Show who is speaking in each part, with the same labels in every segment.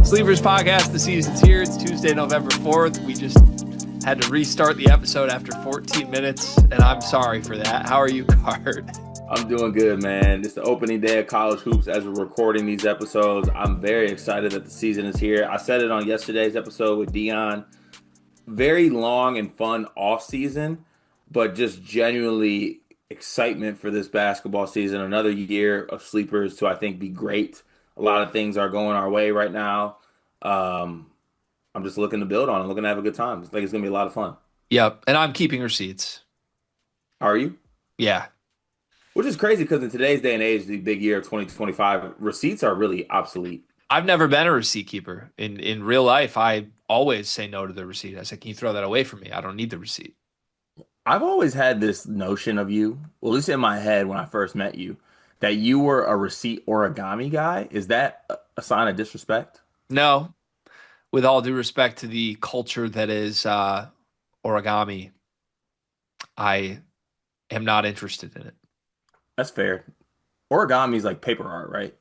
Speaker 1: Sleepers Podcast, the season's here. It's Tuesday, November 4th. We just had to restart the episode after 14 minutes, and I'm sorry for that. How are you, Card?
Speaker 2: I'm doing good, man. It's the opening day of college hoops as we're recording these episodes. I'm very excited that the season is here. I said it on yesterday's episode with Dion. Very long and fun off season, but just genuinely excitement for this basketball season. Another year of sleepers to, I think, be great. A lot of things are going our way right now. I'm just looking to build on. I'm looking to have a good time. I think it's going to be a lot of fun.
Speaker 1: Yep, and I'm keeping receipts.
Speaker 2: Are you?
Speaker 1: Yeah.
Speaker 2: Which is crazy because in today's day and age, the big year of 2025, receipts are really obsolete.
Speaker 1: I've never been a receipt keeper. In real life, I always say no to the receipt. I say, can you throw that away from me? I don't need the receipt.
Speaker 2: I've always had this notion of you, well, at least in my head when I first met you, that you were a receipt origami guy. Is that a sign of disrespect?
Speaker 1: No, with all due respect to the culture that is origami, I am not interested in it.
Speaker 2: That's fair. Origami is like paper art, right?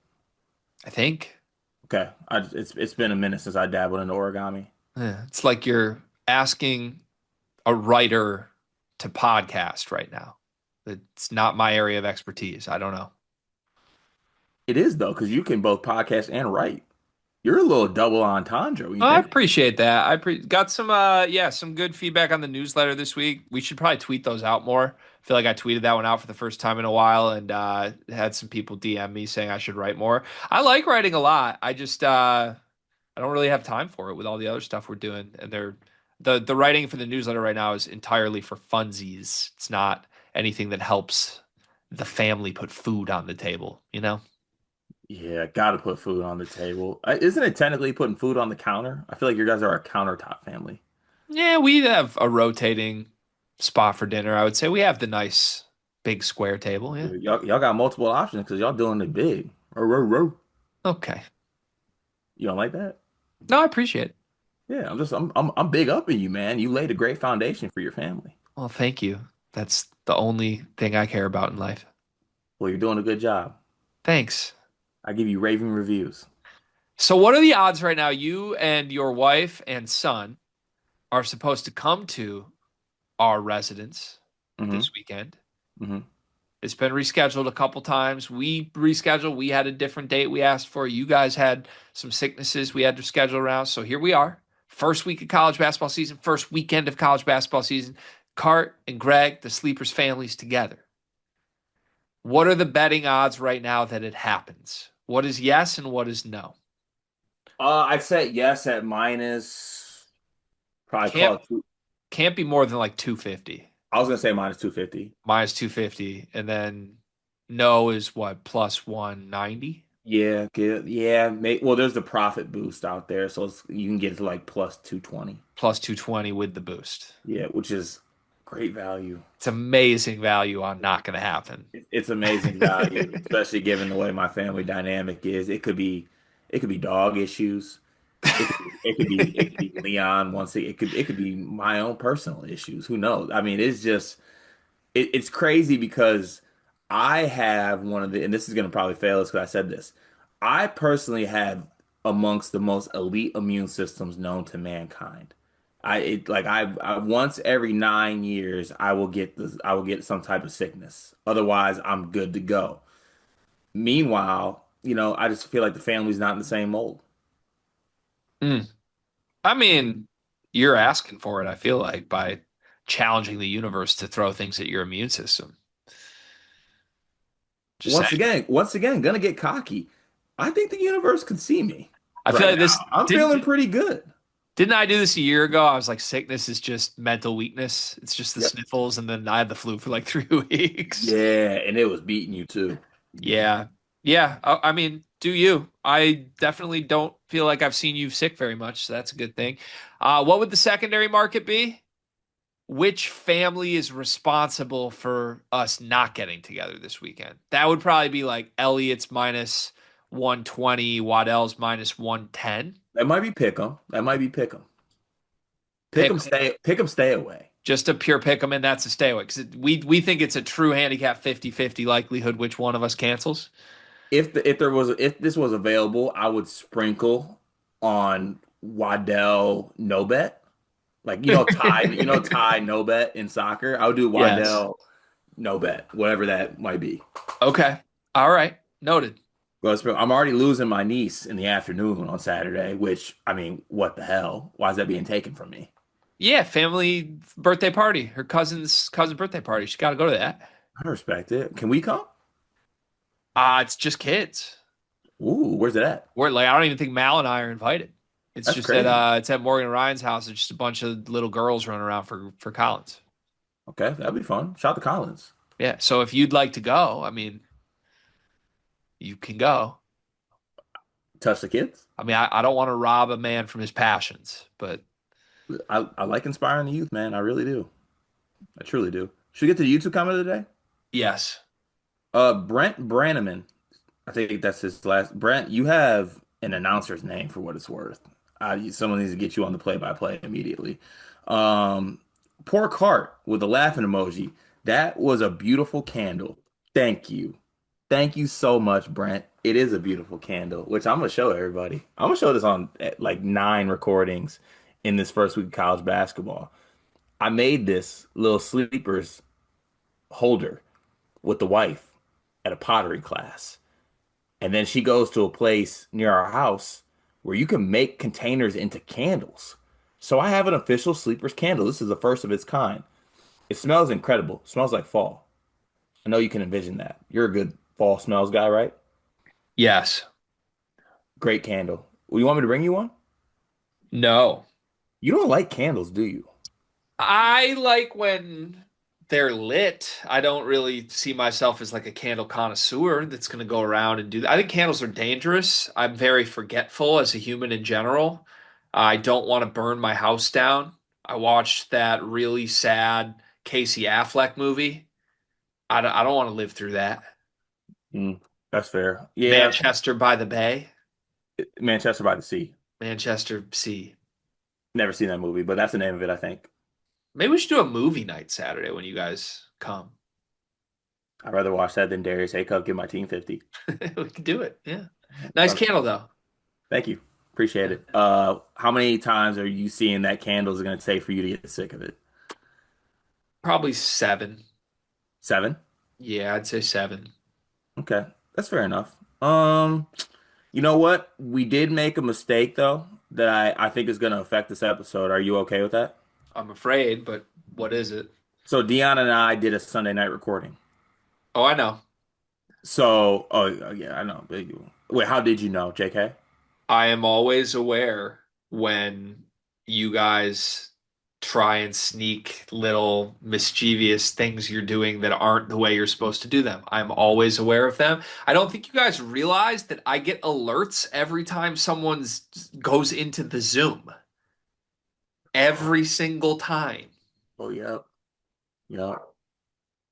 Speaker 1: I think.
Speaker 2: Okay. It's been a minute since I dabbled in origami.
Speaker 1: Yeah, it's like you're asking a writer to podcast right now. It's not my area of expertise. I don't know.
Speaker 2: It is though, because you can both podcast and write. You're a little double entendre when you
Speaker 1: I
Speaker 2: think.
Speaker 1: appreciate that. Got some some good feedback on the newsletter this week. We should probably tweet those out more. I feel like I tweeted that one out for the first time in a while and had some people DM me saying I should write more. I like writing a lot. I just I don't really have time for it with all the other stuff we're doing. And the writing for the newsletter right now is entirely for funsies. It's not anything that helps the family put food on the table, you know?
Speaker 2: Yeah, gotta put food on the table. Isn't it technically putting food on the counter? I feel like you guys are a countertop family.
Speaker 1: Yeah, we have a rotating spot for dinner. I would say we have the nice big square table. Yeah.
Speaker 2: Y'all got multiple options because y'all doing it big. Row, row, row.
Speaker 1: Okay.
Speaker 2: You don't like that?
Speaker 1: No, I appreciate it.
Speaker 2: Yeah, I'm big up in you, man. You laid a great foundation for your family.
Speaker 1: Well, thank you. That's the only thing I care about in life.
Speaker 2: Well, you're doing a good job.
Speaker 1: Thanks.
Speaker 2: I give you raving reviews.
Speaker 1: So, what are the odds right now you and your wife and son are supposed to come to our residence
Speaker 2: hmm
Speaker 1: this weekend?
Speaker 2: hmm
Speaker 1: It's been rescheduled a couple times. We rescheduled. We had a different date we asked for. You guys had some sicknesses we had to schedule around. So here we are. First week of college basketball season, first weekend of college basketball season. Cart and Greg, the Sleepers families together. What are the betting odds right now that it happens? What is yes and what is no?
Speaker 2: I'd say yes at minus probably call
Speaker 1: Can't
Speaker 2: it two.
Speaker 1: can't be more than like 250.
Speaker 2: I was gonna say minus 250.
Speaker 1: Minus 250. And then no is what, plus 190?
Speaker 2: Yeah, good. Yeah, well, there's the profit boost out there, so you can get it to like plus 220.
Speaker 1: Plus 220 with the boost.
Speaker 2: Yeah, which is great value.
Speaker 1: It's amazing value on not going to happen.
Speaker 2: It's amazing value, especially given the way my family dynamic is. It could be dog issues. It could be Leon once it could be my own personal issues. Who knows? I mean, it's just it's crazy because I have one of the, and this is going to probably fail us because I said this. I personally have amongst the most elite immune systems known to mankind. I once every 9 years I will get some type of sickness. Otherwise, I'm good to go. Meanwhile, I just feel like the family's not in the same mold.
Speaker 1: Mm. I mean, you're asking for it, I feel like, by challenging the universe to throw things at your immune system. Just saying.
Speaker 2: Once again, gonna get cocky. I think the universe can see me
Speaker 1: I feel
Speaker 2: right
Speaker 1: like this
Speaker 2: now. I'm feeling pretty good.
Speaker 1: didn't I do this a year ago? I was like, sickness is just mental weakness. It's just the
Speaker 2: Yep.
Speaker 1: sniffles, and then I had the flu for like 3 weeks.
Speaker 2: Yeah, and it was beating you too.
Speaker 1: Yeah. Yeah. I mean, do you? I definitely don't feel like I've seen you sick very much, so that's a good thing. What would the secondary market be? Which family is responsible for us not getting together this weekend? That would probably be like Elliot's minus 120, Waddell's minus 110.
Speaker 2: That might be pick 'em. That might be pick 'em.
Speaker 1: Pick
Speaker 2: Pick 'em stay away.
Speaker 1: Just a pure pick 'em, and that's a stay away. Because we think it's a true handicap 50-50 likelihood which one of us cancels.
Speaker 2: If this was available, I would sprinkle on Waddell no bet. Like Ty no bet in soccer. I would do
Speaker 1: Yes.
Speaker 2: Waddell no bet, whatever that might be.
Speaker 1: Okay. All right. Noted.
Speaker 2: I'm already losing my niece in the afternoon on Saturday, which I mean, what the hell? Why is that being taken from me?
Speaker 1: Yeah, family birthday party. Her cousin's birthday party. She got to go to that.
Speaker 2: I respect it. Can we come?
Speaker 1: It's just kids.
Speaker 2: Ooh, where's it at?
Speaker 1: We're like I don't even think Mal and I are invited. It's
Speaker 2: That's
Speaker 1: just at
Speaker 2: crazy.
Speaker 1: it's at Morgan and Ryan's house. It's just a bunch of little girls running around for Collins.
Speaker 2: Okay, that'd be fun. Shout out to Collins.
Speaker 1: Yeah. So if you'd like to go, I mean, you can go.
Speaker 2: Touch the kids.
Speaker 1: I mean, I don't want to rob a man from his passions, but
Speaker 2: I like inspiring the youth, man. I really do. I truly do. Should we get to the YouTube comment of the day?
Speaker 1: yes.
Speaker 2: Brent Brannaman. I think that's his last. Brent, you have an announcer's name for what it's worth. Someone needs to get you on the play-by-play immediately. Um, Poor Cart with a laughing emoji. That was a beautiful candle. Thank you. Thank you so much, Brent. It is a beautiful candle, which I'm gonna show everybody. I'm gonna show this on like 9 recordings in this first week of college basketball. I made this little sleepers holder with the wife at a pottery class. And then she goes to a place near our house where you can make containers into candles. So I have an official sleepers candle. This is the first of its kind. It smells incredible. It smells like fall. I know you can envision that. You're a good fall smells guy, right?
Speaker 1: Yes.
Speaker 2: Great candle. Well, you want me to bring you one?
Speaker 1: No.
Speaker 2: You don't like candles, do you?
Speaker 1: I like when they're lit. I don't really see myself as like a candle connoisseur that's going to go around and do that. I think candles are dangerous. I'm very forgetful as a human in general. I don't want to burn my house down. I watched that really sad Casey Affleck movie. I don't want to live through that.
Speaker 2: Mm, that's fair. Yeah,
Speaker 1: Manchester by the Bay,
Speaker 2: Manchester by the Sea.
Speaker 1: Manchester Sea.
Speaker 2: Never seen that movie, but that's the name of it, I think.
Speaker 1: Maybe we should do a movie night Saturday when you guys come.
Speaker 2: I'd rather watch that than Darius A. Cup give my team 50.
Speaker 1: We could do it. Yeah. Nice candle though.
Speaker 2: Thank you. Appreciate it. How many times are you seeing that candle is going to take for you to get sick of it?
Speaker 1: Probably seven.
Speaker 2: 7?
Speaker 1: Yeah, I'd say seven.
Speaker 2: Okay, that's fair enough. You know what? We did make a mistake though that I think is going to affect this episode. Are you okay with that?
Speaker 1: I'm afraid, but what is it?
Speaker 2: So Dion and I did a Sunday night recording.
Speaker 1: Oh, I know.
Speaker 2: Oh yeah, I know. Wait, how did you know, JK?
Speaker 1: I am always aware when you guys try and sneak little mischievous things you're doing that aren't the way you're supposed to do them. I'm always aware of them. I don't think you guys realize that I get alerts every time someone's goes into the Zoom.
Speaker 2: Oh,
Speaker 1: Every single time.
Speaker 2: oh yeah, yeah,
Speaker 1: It's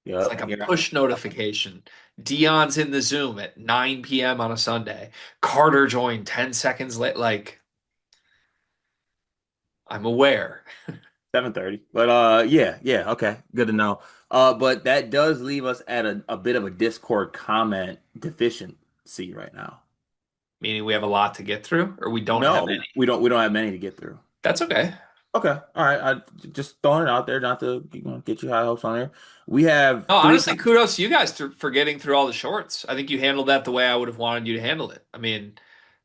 Speaker 2: yeah,
Speaker 1: like a
Speaker 2: yeah.
Speaker 1: push notification. Dion's in the Zoom at 9 p.m. on a Sunday. Carter joined 10 seconds late. Like, I'm aware.
Speaker 2: 7:30. But yeah, yeah, okay. Good to know. But that does leave us at a bit of a Discord comment deficiency right now.
Speaker 1: Meaning we have a lot to get through, or we don't have
Speaker 2: No,
Speaker 1: any.
Speaker 2: we don't have many to get through.
Speaker 1: That's okay.
Speaker 2: Okay. All right. I just throwing it out there, not to get you high hopes on here. We have
Speaker 1: No,
Speaker 2: three.
Speaker 1: honestly, kudos to you guys for getting through all the shorts. I think you handled that the way I would have wanted you to handle it. I mean,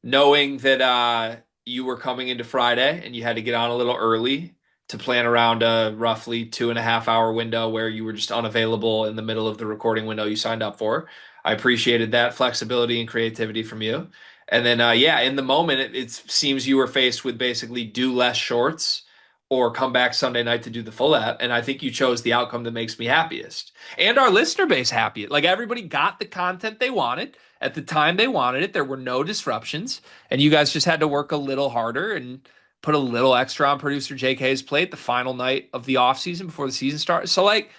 Speaker 1: knowing that you were coming into Friday and you had to get on a little early to plan around a roughly 2.5 hour window where you were just unavailable in the middle of the recording window you signed up for. I appreciated that flexibility and creativity from you. And then, yeah, in the moment, it seems you were faced with basically do less shorts or come back Sunday night to do the full app. And I think you chose the outcome that makes me happiest and our listener base happy. Like everybody got the content they wanted at the time they wanted it. There were no disruptions, and you guys just had to work a little harder and put a little extra on producer JK's plate the final night of the off season before the season started. So like,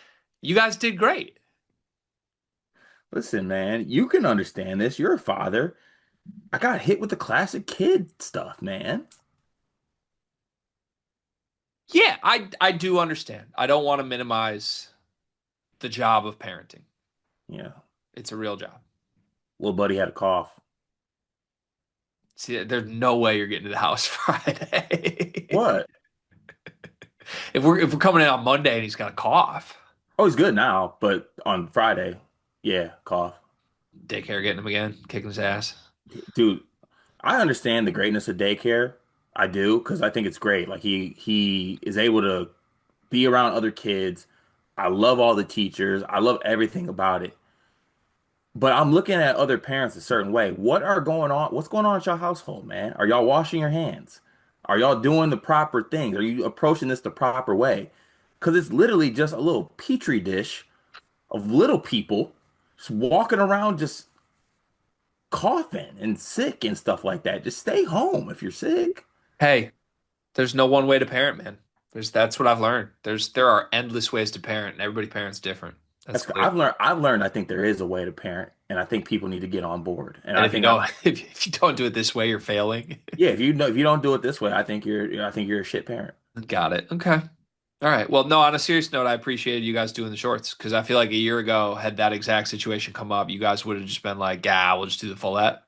Speaker 1: you guys did great.
Speaker 2: Listen, man, you can understand this. You're a father. I got hit with the classic kid stuff, man.
Speaker 1: Yeah, I do understand. I don't want to minimize the job of parenting.
Speaker 2: Yeah.
Speaker 1: It's a real job.
Speaker 2: Little buddy had a cough.
Speaker 1: See, there's no way you're getting to the house Friday.
Speaker 2: What?
Speaker 1: If we're coming in on Monday and he's got a cough,
Speaker 2: Oh, he's good now, but on Friday, yeah, cough.
Speaker 1: daycare getting him again, kicking his ass.
Speaker 2: Dude, I understand the greatness of daycare. I do, because I think it's great. Like he is able to be around other kids. I love all the teachers. I love everything about it. But I'm looking at other parents a certain way. What are going on? What's going on at your household, man? Are y'all washing your hands? Are y'all doing the proper things? Are you approaching this the proper way? Because it's literally just a little petri dish of little people just walking around just coughing and sick and stuff like that. Just stay home if you're sick.
Speaker 1: Hey, there's no one way to parent, man. That's what I've learned. There are endless ways to parent, and everybody parents different. That's
Speaker 2: That's
Speaker 1: the way.
Speaker 2: I've learned I think there is a way to parent, and I think people need to get on board. And
Speaker 1: And
Speaker 2: I
Speaker 1: if you
Speaker 2: think
Speaker 1: don't if you don't do it this way, you're failing.
Speaker 2: yeah, if you don't do it this way, I think you're a shit parent.
Speaker 1: Got it. Okay. All right. Well, no, on a serious note, I appreciated you guys doing the shorts because I feel like a year ago, had that exact situation come up, you guys would have just been like, "Yeah, we'll just do the fullette,"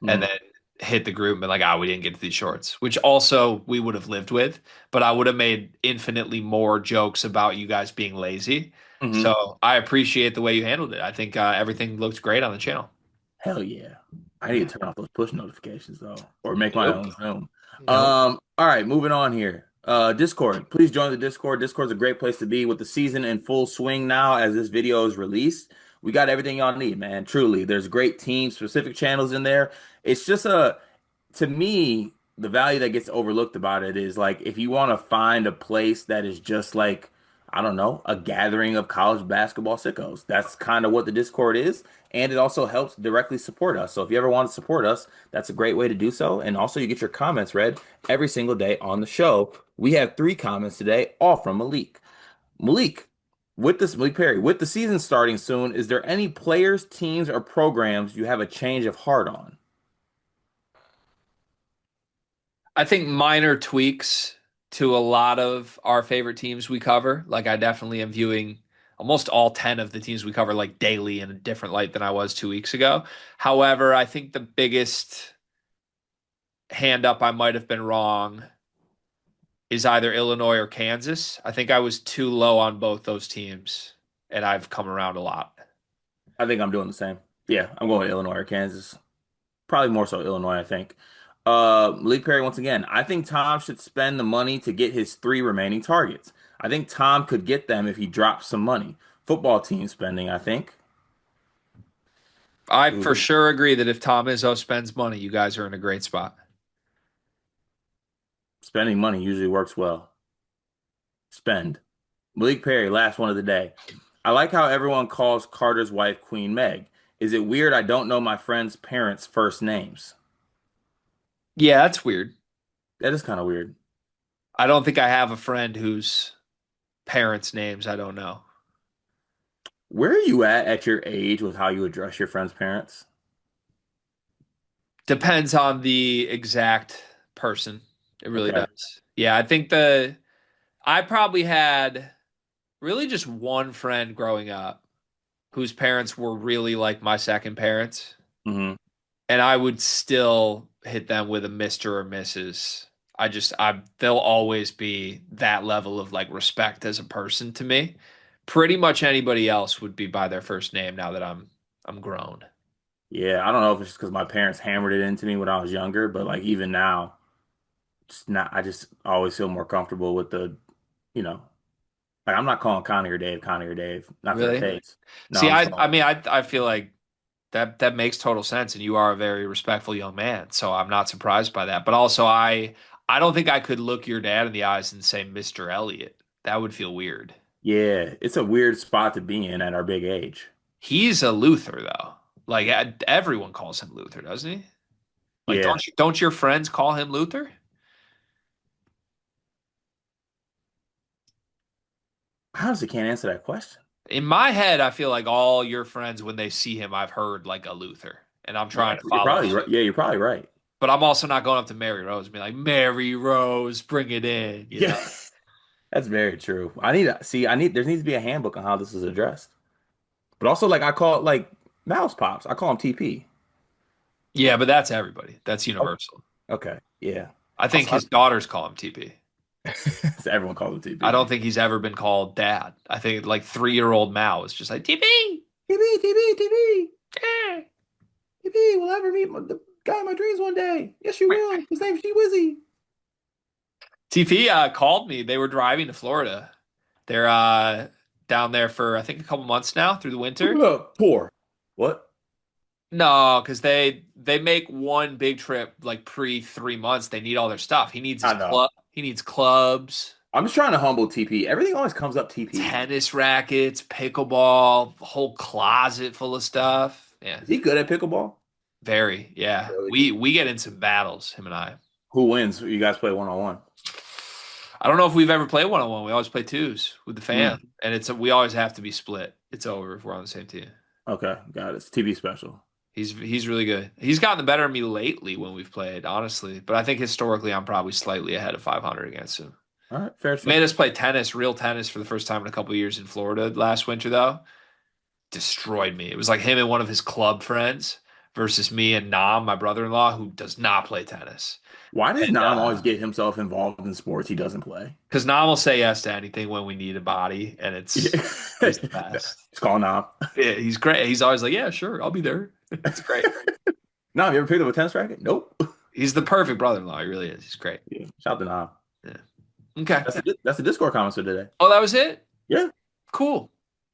Speaker 1: and
Speaker 2: Mhm.
Speaker 1: then hit the group and been like, "Ah, we didn't get to these shorts," which also we would have lived with, but I would have made infinitely more jokes about you guys being lazy.
Speaker 2: Mhm.
Speaker 1: So I appreciate the way you handled it. I think everything looked great on the channel.
Speaker 2: Hell yeah. I need
Speaker 1: Yeah.
Speaker 2: to turn off those push notifications though, or make my
Speaker 1: Nope.
Speaker 2: own Zoom.
Speaker 1: Nope.
Speaker 2: All right, moving on here. Discord. Please join the Discord. Discord's a great place to be with the season in full swing now as this video is released. We got everything y'all need, man. Truly. There's great team specific channels in there. It's just a to me, the value that gets overlooked about it is like if you want to find a place that is just like, I don't know, a gathering of college basketball sickos. That's kind of what the Discord is. And it also helps directly support us. So if you ever want to support us, that's a great way to do so. And also, you get your comments read every single day on the show. We have 3 comments today, all from Malik. Malik, Malik Perry, with the season starting soon, is there any players, teams, or programs you have a change of heart on?
Speaker 1: I think minor tweaks to a lot of our favorite teams we cover. Like I definitely am viewing almost all 10 of the teams we cover like daily in a different light than I was 2 weeks ago. However, I think the biggest hand up I might have been wrong is either Illinois or Kansas. I think I was too low on both those teams, and I've come around a lot.
Speaker 2: I think I'm doing the same. Yeah, I'm going with Illinois or Kansas. Probably more so Illinois, I think. Malik Perry, once again, I think Tom should spend the money to get his 3 remaining targets. I think Tom could get them if he drops some money. Football team spending, I think.
Speaker 1: I for
Speaker 2: Ooh.
Speaker 1: sure agree that if Tom Izzo spends money, you guys are in a great spot.
Speaker 2: Spending money usually works well. Spend. Malik Perry, last one of the day. I like how everyone calls Carter's wife Queen Meg. Is it weird I don't know my friend's parents' first names?
Speaker 1: Yeah, that's weird.
Speaker 2: That is kind of weird.
Speaker 1: I don't think I have a friend whose parents' names I don't know.
Speaker 2: Where are you at your age with how you address your friend's parents?
Speaker 1: Depends on the exact person. It really
Speaker 2: Okay.
Speaker 1: does. Yeah, I probably had really just one friend growing up whose parents were really like my second parents,
Speaker 2: Hmm.
Speaker 1: and I would still hit them with a Mr. or Mrs. They'll always be that level of like respect as a person to me. Pretty much anybody else would be by their first name now that I'm grown.
Speaker 2: Yeah, I don't know if it's just because my parents hammered it into me when I was younger, but like even now, just not. I just always feel more comfortable with you know, like I'm not calling Connie or Dave, not to their
Speaker 1: Really?
Speaker 2: face. No,
Speaker 1: See,
Speaker 2: I'm just
Speaker 1: I
Speaker 2: calling.
Speaker 1: mean, I feel like that makes total sense, and you are a very respectful young man, so I'm not surprised by that. But also, I don't think I could look your dad in the eyes and say Mr. Elliott. That would feel weird.
Speaker 2: Yeah, it's a weird spot to be in at our big age.
Speaker 1: He's a Luther though. Like everyone calls him Luther, doesn't he? Like
Speaker 2: Yeah,
Speaker 1: don't your friends call him Luther?
Speaker 2: I honestly can't answer that question.
Speaker 1: In my head, I feel like all your friends when they see him, I've heard like a Luther, and I'm
Speaker 2: Yeah,
Speaker 1: trying to
Speaker 2: you're
Speaker 1: follow
Speaker 2: probably right.
Speaker 1: suit.
Speaker 2: Yeah, you're probably right.
Speaker 1: But I'm also not going up to Mary Rose and be like, Mary Rose, bring it in, you
Speaker 2: Yeah.
Speaker 1: know?
Speaker 2: That's very true. There needs to be a handbook on how this is addressed. But also, like, I call it like mouse pops. I call them TP.
Speaker 1: Yeah, but that's everybody. That's
Speaker 2: Oh,
Speaker 1: universal.
Speaker 2: okay. Yeah.
Speaker 1: I think
Speaker 2: Also,
Speaker 1: his daughters call him TP.
Speaker 2: so everyone calls them
Speaker 1: I
Speaker 2: TP.
Speaker 1: don't think he's ever been called dad. I think like 3-year-old Mao is just like TP.
Speaker 2: TP, TP, TP.
Speaker 1: Eh.
Speaker 2: TP will ever meet the guy in my dreams one day. Yes, you will. His name's G Wizzy.
Speaker 1: TP called me. They were driving to Florida. They're down there for I think a couple months now through the
Speaker 2: Look
Speaker 1: winter.
Speaker 2: it up. Poor. What?
Speaker 1: No, because they make one big trip like pre 3 months. They need all their stuff. He needs his
Speaker 2: I know.
Speaker 1: club. He needs clubs,
Speaker 2: I'm just trying to humble TP. Everything always comes up TP.
Speaker 1: tennis rackets, pickleball, a whole closet full of stuff. Yeah,
Speaker 2: Is he good at pickleball?
Speaker 1: very. Yeah,
Speaker 2: Really?
Speaker 1: we get in some battles, him and I.
Speaker 2: Who wins? You guys play one on one.
Speaker 1: I don't know if we've ever played one on one. We always play twos with the fam,
Speaker 2: Mm.
Speaker 1: and we always have to be split. It's over if we're on the same team.
Speaker 2: Okay, got it. It's TP special.
Speaker 1: He's really good. He's gotten the better of me lately when we've played, honestly. But I think historically, I'm probably slightly ahead of 500 against him.
Speaker 2: All right, fair
Speaker 1: He made
Speaker 2: shake.
Speaker 1: us play tennis, real tennis, for the first time in a couple of years in Florida last winter, though. Destroyed me. It was like him and one of his club friends versus me and Nam, my brother-in-law, who does not play tennis.
Speaker 2: Why does
Speaker 1: And
Speaker 2: Nam always get himself involved in sports he doesn't play?
Speaker 1: because Nam will say yes to anything when we need a body, and
Speaker 2: Yeah.
Speaker 1: he's the best.
Speaker 2: It's called Nam.
Speaker 1: Yeah, he's great. He's always like, yeah, sure, I'll be there. It's great.
Speaker 2: Nam, you ever picked up a tennis racket? Nope.
Speaker 1: He's the perfect brother-in-law. He really is. He's great.
Speaker 2: Yeah, shout out to Nam.
Speaker 1: Yeah. Okay.
Speaker 2: That's the Discord comments for today.
Speaker 1: Oh, that was it?
Speaker 2: Yeah, that's
Speaker 1: Cool.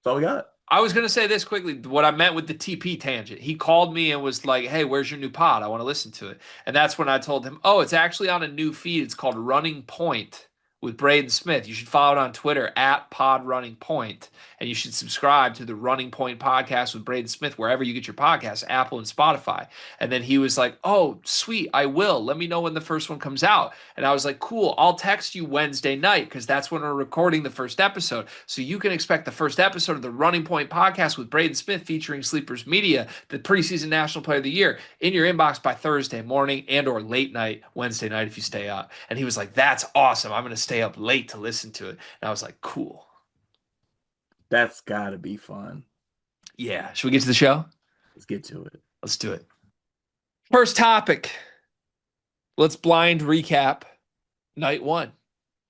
Speaker 2: all we got.
Speaker 1: I was gonna say this quickly. What I meant with the TP tangent. He called me and was like, "Hey, where's your new pod? I want to listen to it." And that's when I told him, "Oh, it's actually on a new feed. It's called Running Point with Braden Smith. You should follow it on Twitter at Pod Running Point, and you should subscribe to the Running Point podcast with Braden Smith wherever you get your podcasts, Apple and Spotify." And then he was like, "Oh, sweet, I will. Let me know when the first one comes out." And I was like, "Cool. I'll text you Wednesday night because that's when we're recording the first episode. So you can expect the first episode of the Running Point podcast with Braden Smith featuring Sleepers Media, the preseason National Player of the Year, in your inbox by Thursday morning and or late night Wednesday night if you stay up." And he was like, "That's awesome. I'm going to stay up late to listen to it." And I was like, "Cool.
Speaker 2: That's gotta be fun.
Speaker 1: Yeah. Should we get to the show?
Speaker 2: Let's get to it.
Speaker 1: Let's do it. First topic. Let's blind recap night one.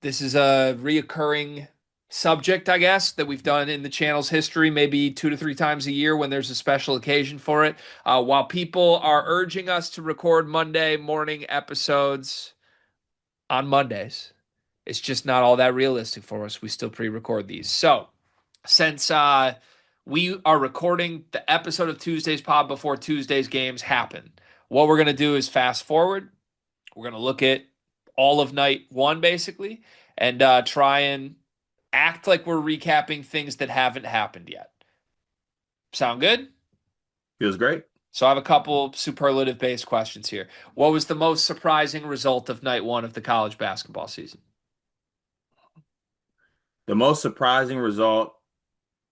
Speaker 1: This is a reoccurring subject, I guess, that we've done in the channel's history, maybe 2 to 3 times a year when there's a special occasion for it. While people are urging us to record Monday morning episodes on Mondays, it's just not all that realistic for us. We still pre-record these. So, since we are recording the episode of Tuesday's pod before Tuesday's games happen, what we're going to do is fast forward. We're going to look at all of night one, basically, and try and act like we're recapping things that haven't happened yet. Sound good?
Speaker 2: Feels great.
Speaker 1: So I have a couple superlative based questions here. What was the most surprising result of night one of the college basketball season?
Speaker 2: The most surprising result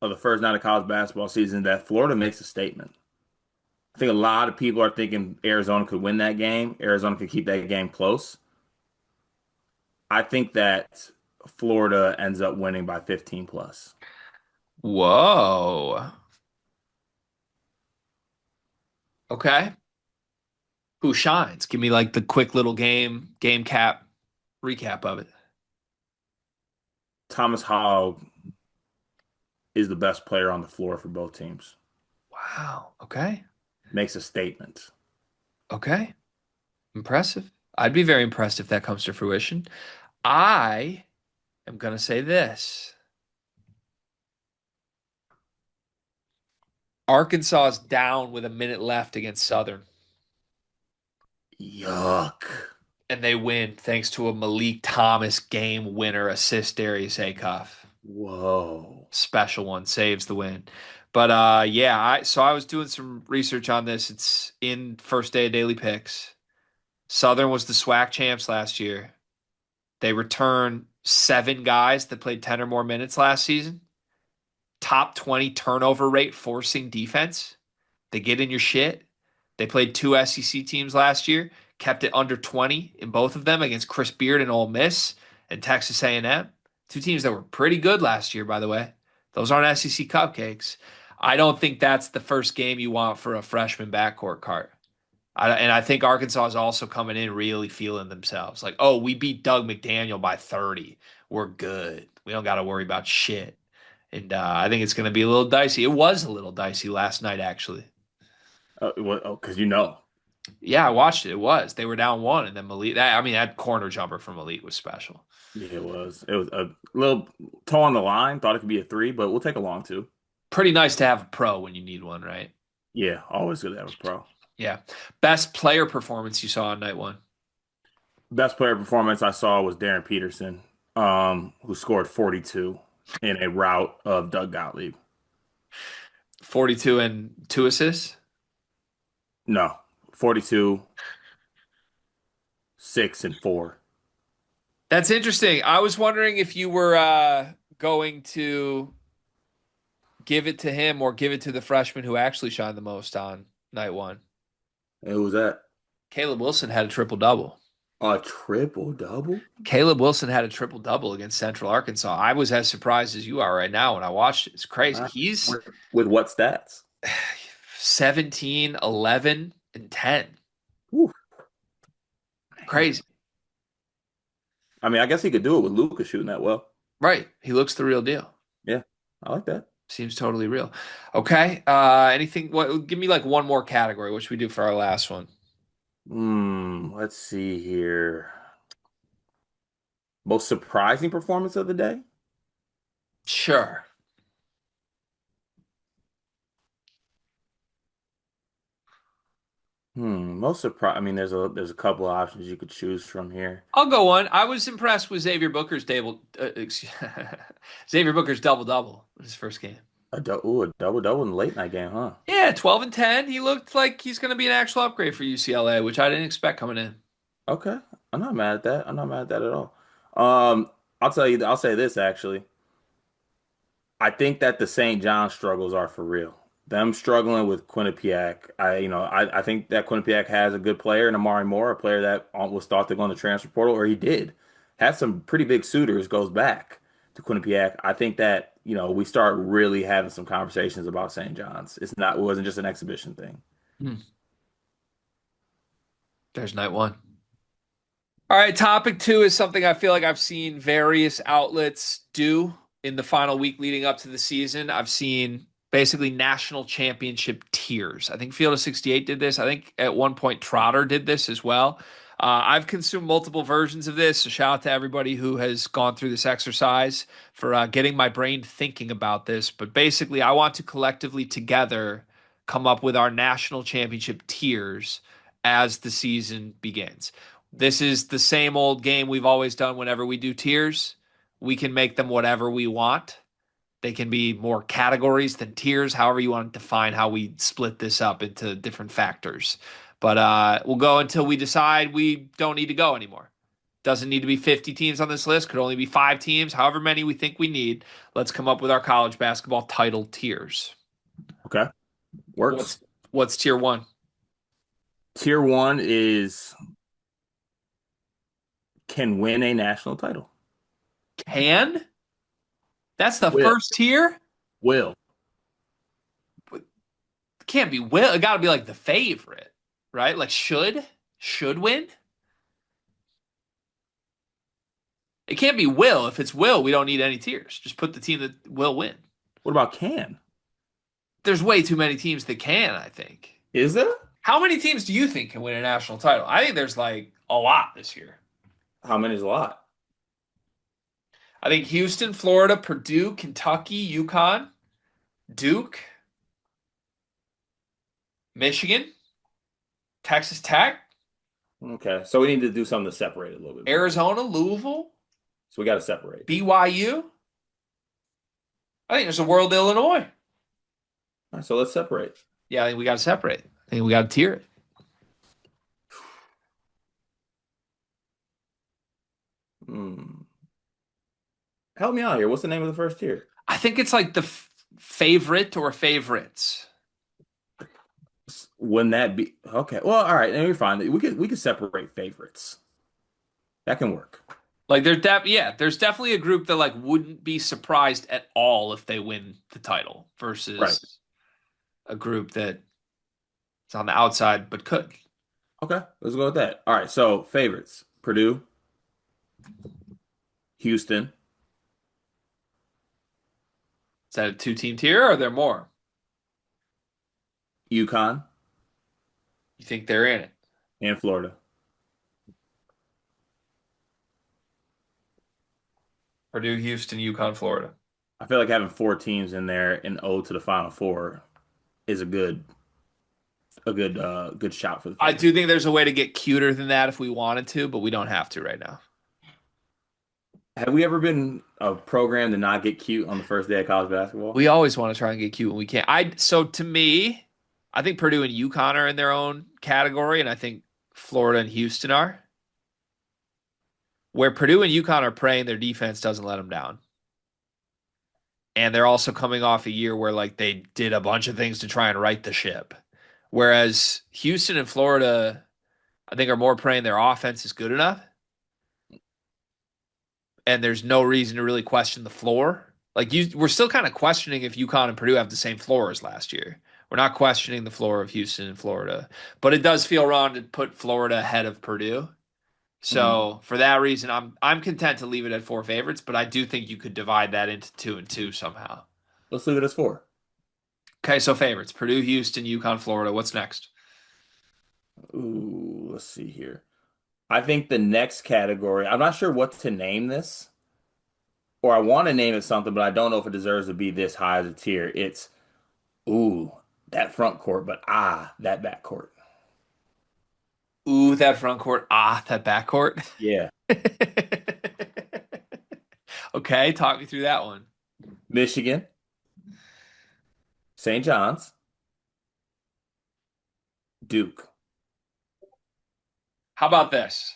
Speaker 2: of the first night of college basketball season that Florida makes a statement. I think a lot of people are thinking Arizona could win that game. Arizona could keep that game close. I think that Florida ends up winning by 15 plus.
Speaker 1: Whoa. Okay. Who shines? Give me like the quick little game cap recap of it.
Speaker 2: Thomas Hogg is the best player on the floor for both teams.
Speaker 1: Wow. Okay.
Speaker 2: Makes a statement.
Speaker 1: Okay. Impressive. I'd be very impressed if that comes to fruition. I am going to say this. Arkansas is down with a minute left against Southern,
Speaker 2: Yuck.
Speaker 1: and they win thanks to a Malik Thomas game winner assist Darius Acuff.
Speaker 2: Whoa.
Speaker 1: Special one, saves the win. But yeah, I was doing some research on this. It's in first day of daily picks. Southern was the SWAC champs last year. They return 7 guys that played 10 or more minutes last season. Top 20 turnover rate forcing defense. They get in your shit. They played 2 SEC teams last year, kept it under 20 in both of them against Chris Beard and Ole Miss and Texas A&M. Two teams that were pretty good last year, by the way. Those aren't SEC cupcakes. I don't think that's the first game you want for a freshman backcourt cart. And I think Arkansas is also coming in really feeling themselves. Like, oh, we beat Doug McDaniel by 30. We're good. We don't got to worry about shit. And I think it's going to be a little dicey. It was a little dicey last night, actually.
Speaker 2: Because you know.
Speaker 1: Yeah, I watched it. It was. They were down one, and then that corner jumper from Malik was special.
Speaker 2: Yeah, it was. It was a little toe on the line. Thought it could be a three, but we'll take a long two.
Speaker 1: Pretty nice to have a pro when you need one, right?
Speaker 2: Yeah, always good to have a pro.
Speaker 1: Yeah. Best player performance you saw on night one.
Speaker 2: Best player performance I saw was Darren Peterson, who scored 42 in a rout of Doug Gottlieb.
Speaker 1: 42 and two assists.
Speaker 2: No, 42, 6, and 4.
Speaker 1: That's interesting. I was wondering if you were going to give it to him or give it to the freshman who actually shined the most on night one.
Speaker 2: And who was that?
Speaker 1: Caleb Wilson had a triple double.
Speaker 2: A triple double?
Speaker 1: Caleb Wilson had a triple double against Central Arkansas. I was as surprised as you are right now when I watched it. It's crazy.
Speaker 2: Uh,
Speaker 1: He's
Speaker 2: with what stats?
Speaker 1: 17, 11, and 10.
Speaker 2: Whew, man.
Speaker 1: Crazy.
Speaker 2: I mean, I guess he could do it with Luca shooting that well.
Speaker 1: Right. He looks the real deal.
Speaker 2: Yeah, I like that.
Speaker 1: Seems totally real. Okay. Anything? What? Give me like one more category. What should we do for our last one?
Speaker 2: Let's see here. Most surprising performance of the day?
Speaker 1: Sure.
Speaker 2: Most surprise. I mean, there's a couple of options you could choose from here.
Speaker 1: I'll go on. I was impressed with Xavier Booker's double double in his first game.
Speaker 2: A double double in the late night game, huh?
Speaker 1: Yeah, 12 and 10. He looked like he's going to be an actual upgrade for UCLA, which I didn't expect coming in.
Speaker 2: Okay, I'm not mad at that. I'm not mad at that at all. Um, I'll tell you. I'll say this actually. I think that the St. John struggles are for real. Them struggling with Quinnipiac. I think that Quinnipiac has a good player in Amari Moore, a player that was thought to go in the transfer portal, or he did. Had some pretty big suitors, goes back to Quinnipiac. I think that, we start really having some conversations about St. John's. It wasn't just an exhibition thing.
Speaker 1: Hmm. There's night one. All right, topic two is something I feel like I've seen various outlets do in the final week leading up to the season. I've seen basically national championship tiers. I think Field of 68 did this. I think at one point Trotter did this as well. I've consumed multiple versions of this. So shout out to everybody who has gone through this exercise for getting my brain thinking about this. But basically, I want to collectively together come up with our national championship tiers as the season begins. This is the same old game we've always done whenever we do tiers. We can make them whatever we want. They can be more categories than tiers, however you want to define how we split this up into different factors. But we'll go until we decide we don't need to go anymore. Doesn't need to be 50 teams on this list, could only be 5 teams, however many we think we need. Let's come up with our college basketball title tiers.
Speaker 2: Okay, works.
Speaker 1: What's tier one?
Speaker 2: Tier one is can win a national title.
Speaker 1: Can? That's the
Speaker 2: Will.
Speaker 1: first tier?
Speaker 2: Will.
Speaker 1: It can't be will. It got to be like the favorite, right? Like should win. It can't be will. If it's will, we don't need any tiers. Just put the team that will win.
Speaker 2: What about can?
Speaker 1: There's way too many teams that can, I think.
Speaker 2: Is there?
Speaker 1: How many teams do you think can win a national title? I think there's like a lot this year.
Speaker 2: How many is a lot?
Speaker 1: I think Houston, Florida, Purdue, Kentucky, UConn, Duke, Michigan, Texas Tech,
Speaker 2: Okay, so we need to do something to separate it a little bit more.
Speaker 1: Arizona, Louisville,
Speaker 2: So we got to separate.
Speaker 1: BYU. I think there's a world Illinois.
Speaker 2: All right, so let's separate.
Speaker 1: Yeah, I think we got to separate. I think we got to tier it.
Speaker 2: Hmm. Help me out here. What's the name of the first tier?
Speaker 1: I think it's like the favorite or favorites.
Speaker 2: Wouldn't that be okay? Well, all right, then we're fine. We could separate favorites. That can work.
Speaker 1: Like there's definitely a group that like wouldn't be surprised at all if they win the title
Speaker 2: Right.
Speaker 1: versus a group that is on the outside but could.
Speaker 2: Okay, let's go with that. All right, so favorites: Purdue, Houston,
Speaker 1: Is that a two-team tier or are there more?
Speaker 2: UConn,
Speaker 1: You think they're in it?
Speaker 2: and Florida.
Speaker 1: Purdue, Houston, Yukon, Florida.
Speaker 2: I feel like having four teams in there and ode to the Final Four is a good shot for the
Speaker 1: I
Speaker 2: favorite.
Speaker 1: do think there's a way to get cuter than that if we wanted to, but we don't have to right now.
Speaker 2: Have we ever been a program to not get cute on the first day of college basketball?
Speaker 1: We always want to try and get cute when we can. So to me, I think Purdue and UConn are in their own category, and I think Florida and Houston are. Where Purdue and UConn are praying their defense doesn't let them down. And they're also coming off a year where like they did a bunch of things to try and right the ship. Whereas Houston and Florida, I think, are more praying their offense is good enough, and there's no reason to really question the floor. We're still kind of questioning if UConn and Purdue have the same floor as last year. We're not questioning the floor of Houston and Florida, but it does feel wrong to put Florida ahead of Purdue.
Speaker 2: Mhm.
Speaker 1: So for that reason, I'm content to leave it at four favorites, but I do think you could divide that into two and two somehow.
Speaker 2: Let's leave it as four.
Speaker 1: Okay, so favorites: Purdue, Houston, UConn, Florida. What's next?
Speaker 2: Ooh, let's see here. I think the next category, I'm not sure what to name this, or I want to name it something, but I don't know if it deserves to be this high as a tier. It's, ooh, that front court, but that back court.
Speaker 1: Ooh, that front court. Ah, that back court.
Speaker 2: Yeah.
Speaker 1: Okay, talk me through that one.
Speaker 2: Michigan, St. John's, Duke.
Speaker 1: How about this?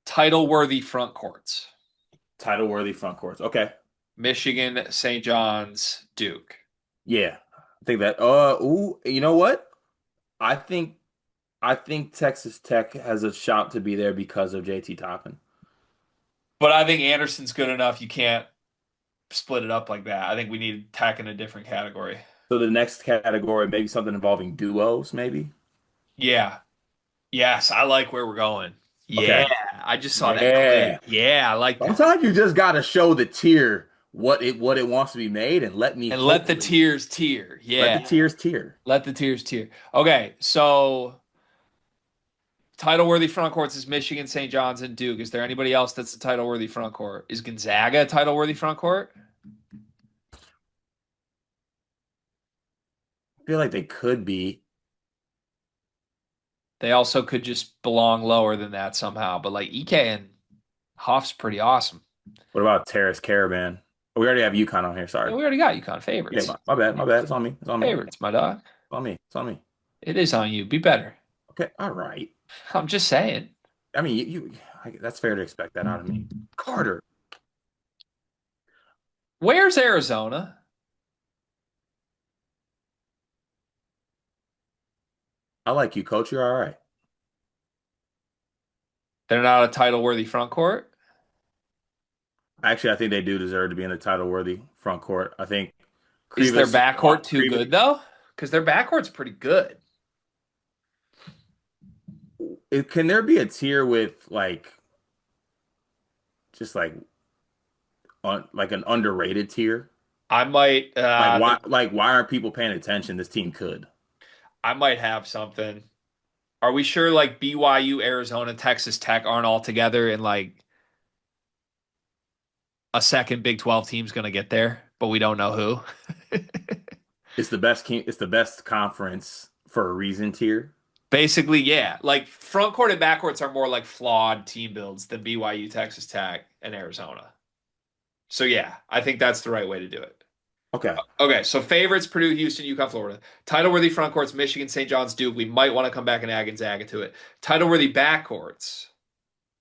Speaker 1: Title worthy front courts:
Speaker 2: Title worthy front courts. Okay.
Speaker 1: Michigan, St. John's, Duke.
Speaker 2: Yeah. I think that ooh, you know what? I think I think Texas Tech has a shot to be there because of JT Toppin.
Speaker 1: But I think Anderson's good enough. You can't split it up like that. I think we need Tech in a different category.
Speaker 2: So the next category, maybe something involving duos, maybe.
Speaker 1: Yeah. Yes, I like where we're going.
Speaker 2: Okay.
Speaker 1: Yeah. I just saw that
Speaker 2: Yeah.
Speaker 1: clip. Yeah, I like that.
Speaker 2: Sometimes you just gotta show the tier what it wants to be made and let me
Speaker 1: And let the
Speaker 2: hopefully
Speaker 1: tiers tier.
Speaker 2: let the
Speaker 1: Yeah.
Speaker 2: tiers tier.
Speaker 1: Let the tiers tier. Okay, so title worthy front courts is Michigan, St. John's, and Duke. Is there anybody else that's a title worthy front court? Is Gonzaga a title worthy front court?
Speaker 2: I feel like they could be.
Speaker 1: They also could just belong lower than that somehow. But like EK and Huff's pretty awesome.
Speaker 2: What about Terrace Caravan? We already have UConn on here,
Speaker 1: Yeah,
Speaker 2: sorry.
Speaker 1: we already got UConn
Speaker 2: Yeah,
Speaker 1: favorites.
Speaker 2: my bad, my bad. It's on me. It's on me. It's
Speaker 1: Favorites, my dog.
Speaker 2: on me. It's on me.
Speaker 1: It is on you. Be better.
Speaker 2: Okay, all right.
Speaker 1: I'm just saying.
Speaker 2: I mean, that's fair to expect that out of me. Carter,
Speaker 1: Where's Arizona?
Speaker 2: I like you, coach. You're all right.
Speaker 1: They're not a title worthy front court.
Speaker 2: Actually, I think they do deserve to be in the title-worthy front court. I think
Speaker 1: Is their
Speaker 2: Krivas,
Speaker 1: backcourt too
Speaker 2: Krivas,
Speaker 1: good though? Because their backcourt's pretty good.
Speaker 2: can there be a tier with like just like an underrated tier?
Speaker 1: I might
Speaker 2: Like why aren't people paying attention? This team could.
Speaker 1: I might have something. Are we sure like BYU, Arizona, Texas Tech aren't all together and like a second Big 12 team's gonna get there, but we don't know who?
Speaker 2: It's the best conference for a reason tier.
Speaker 1: Basically, yeah. Like front court and backcourts are more like flawed team builds than BYU, Texas Tech, and Arizona. So yeah, I think that's the right way to do it.
Speaker 2: Okay.
Speaker 1: Okay, so favorites: Purdue, Houston, UConn, Florida. Title worthy front courts: Michigan, St. John's, Duke. We might want to come back and add Gonzaga to it. Title worthy backcourts: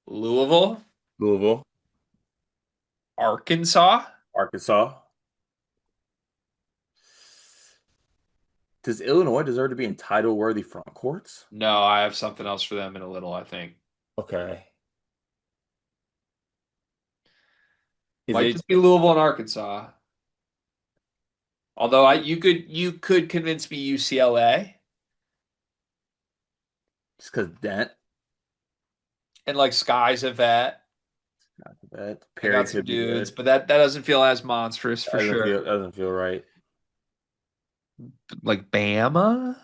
Speaker 1: Louisville,
Speaker 2: Louisville,
Speaker 1: Arkansas.
Speaker 2: Arkansas. Does Illinois deserve to be in title-worthy front courts?
Speaker 1: No, I have something else for them in a little, I think.
Speaker 2: Okay. Is
Speaker 1: Might
Speaker 2: it
Speaker 1: just be Louisville and Arkansas. Although you could convince me UCLA
Speaker 2: just because Dent?
Speaker 1: and like Sky's a vet.
Speaker 2: That
Speaker 1: I
Speaker 2: Perry
Speaker 1: got some
Speaker 2: could be
Speaker 1: dudes,
Speaker 2: good.
Speaker 1: but that doesn't feel as monstrous for sure.
Speaker 2: Doesn't feel right.
Speaker 1: Like Bama?